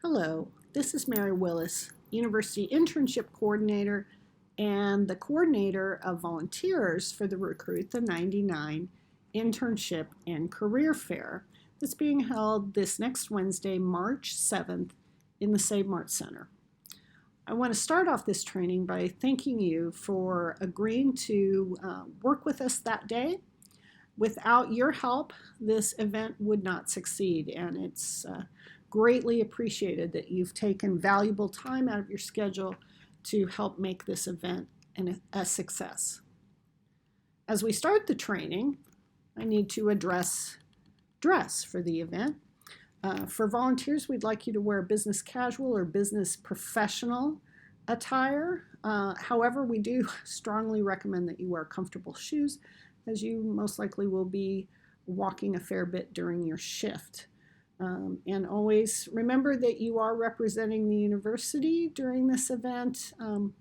Hello, this is Mary Willis, University Internship Coordinator and the coordinator of volunteers for the Recruit the 99 Internship and Career Fair that's being held this next Wednesday, March 7th in the Save Mart Center. I want to start off this training by thanking you for agreeing to work with us that day. Without your help, this event would not succeed, and it's greatly appreciated that you've taken valuable time out of your schedule to help make this event a success. As we start the training, I need to address dress for the event. For volunteers, we'd like you to wear business casual or business professional attire. However, we do strongly recommend that you wear comfortable shoes, as you most likely will be walking a fair bit during your shift. And always remember that you are representing the university during this event.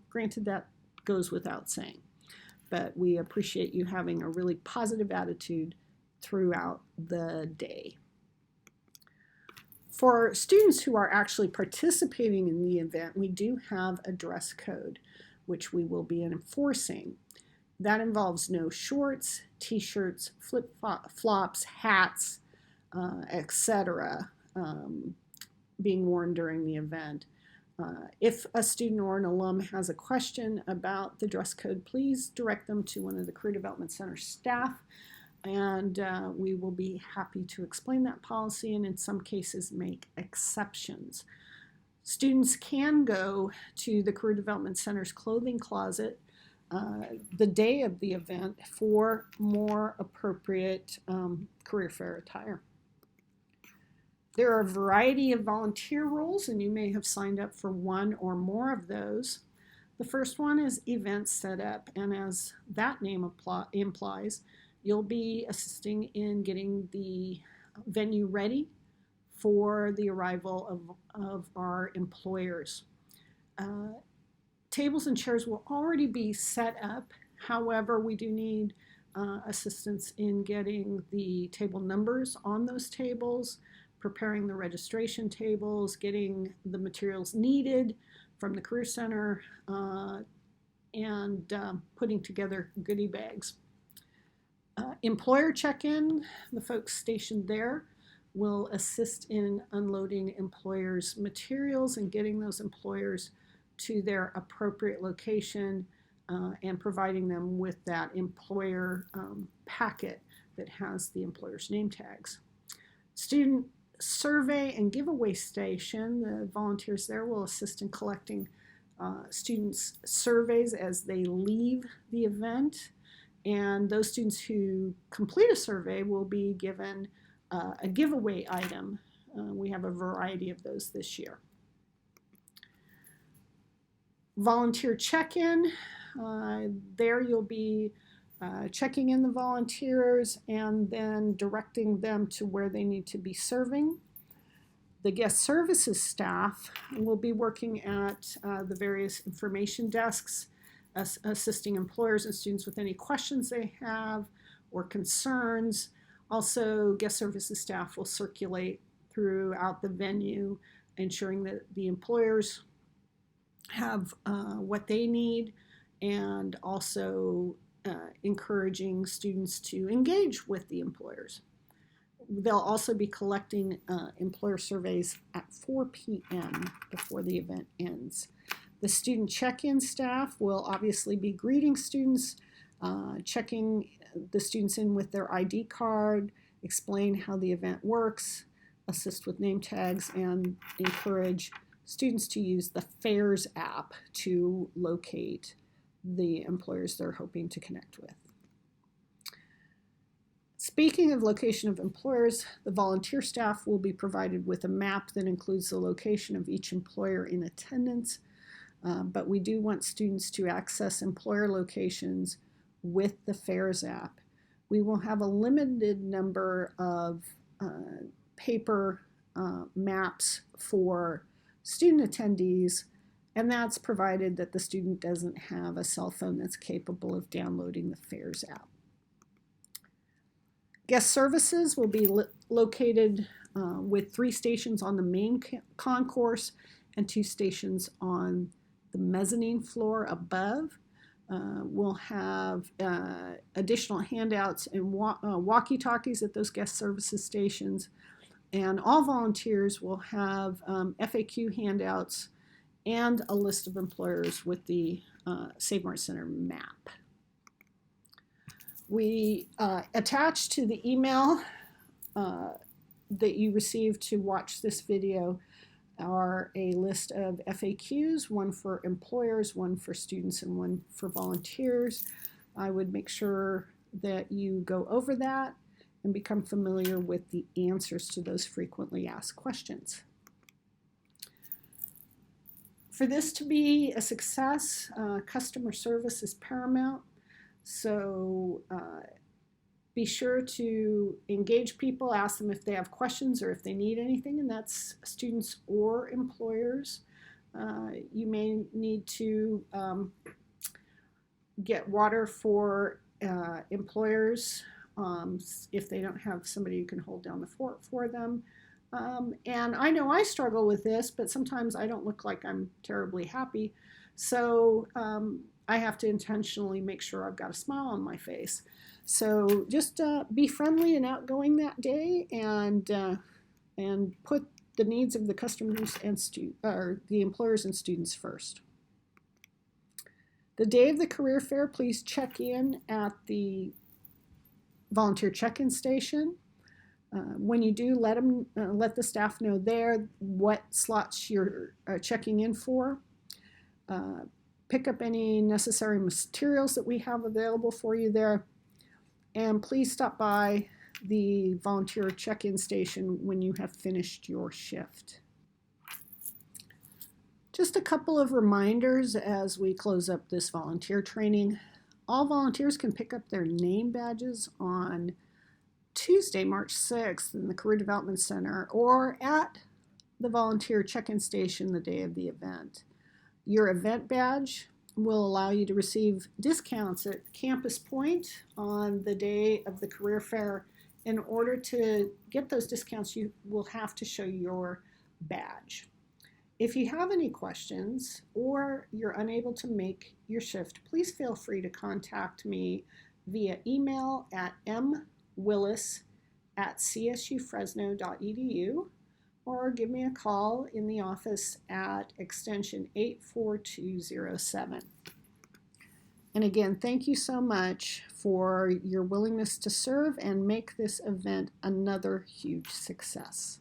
Granted, that goes without saying, but we appreciate you having a really positive attitude throughout the day. For students who are actually participating in the event, we do have a dress code, which we will be enforcing. That involves no shorts, t-shirts, flip-flops, hats, etc. Being worn during the event. If a student or an alum has a question about the dress code, please direct them to one of the Career Development Center staff, and we will be happy to explain that policy and in some cases make exceptions. Students can go to the Career Development Center's clothing closet the day of the event for more appropriate career fair attire. There are a variety of volunteer roles, and you may have signed up for one or more of those. The first one is event setup, and as that name implies, you'll be assisting in getting the venue ready for the arrival of our employers. Tables and chairs will already be set up. However, we do need assistance in getting the table numbers on those tables, preparing the registration tables, getting the materials needed from the Career Center, and putting together goodie bags. Employer check-in, the folks stationed there will assist in unloading employers' materials and getting those employers to their appropriate location and providing them with that employer packet that has the employer's name tags. Student survey and giveaway station, the volunteers there will assist in collecting students' surveys as they leave the event, and those students who complete a survey will be given a giveaway item. We have a variety of those this year. Volunteer check-in, there you'll be checking in the volunteers and then directing them to where they need to be serving. The guest services staff will be working at the various information desks, assisting employers and students with any questions they have or concerns. Also, guest services staff will circulate throughout the venue, ensuring that the employers have what they need, and also encouraging students to engage with the employers. They'll also be collecting employer surveys at 4 p.m. before the event ends. The student check-in staff will obviously be greeting students, checking the students in with their ID card, explain how the event works, assist with name tags, and encourage students to use the FAIRS app to locate the employers they're hoping to connect with. Speaking of location of employers, the volunteer staff will be provided with a map that includes the location of each employer in attendance, but we do want students to access employer locations with the FAIRS app. We will have a limited number of paper maps for student attendees, and that's provided that the student doesn't have a cell phone that's capable of downloading the FAIRS app. Guest services will be located with 3 stations on the main concourse and 2 stations on the mezzanine floor above. We'll have additional handouts and walkie-talkies at those guest services stations. And all volunteers will have FAQ handouts and a list of employers with the Save Mart Center map. We attach to the email that you received to watch this video are a list of FAQs, one for employers, one for students, and one for volunteers. I would make sure that you go over that and become familiar with the answers to those frequently asked questions. For this to be a success, customer service is paramount. So be sure to engage people, ask them if they have questions or if they need anything, and that's students or employers. You may need to get water for employers if they don't have somebody who can hold down the fort for them. And I know I struggle with this, but sometimes I don't look like I'm terribly happy. So I have to intentionally make sure I've got a smile on my face. So just be friendly and outgoing that day, and put the needs of the customers and the employers and students first. The day of the career fair, please check in at the volunteer check-in station. When you do, let the staff know there what slots you're checking in for. Pick up any necessary materials that we have available for you there. And please stop by the volunteer check-in station when you have finished your shift. Just a couple of reminders as we close up this volunteer training. All volunteers can pick up their name badges on Tuesday, March 6th in the Career Development Center or at the volunteer check-in station the day of the event. Your event badge will allow you to receive discounts at Campus Point on the day of the career fair. In order to get those discounts, you will have to show your badge. If you have any questions or you're unable to make your shift, please feel free to contact me via email at mwillis@csufresno.edu or give me a call in the office at extension 84207. And again, thank you so much for your willingness to serve and make this event another huge success.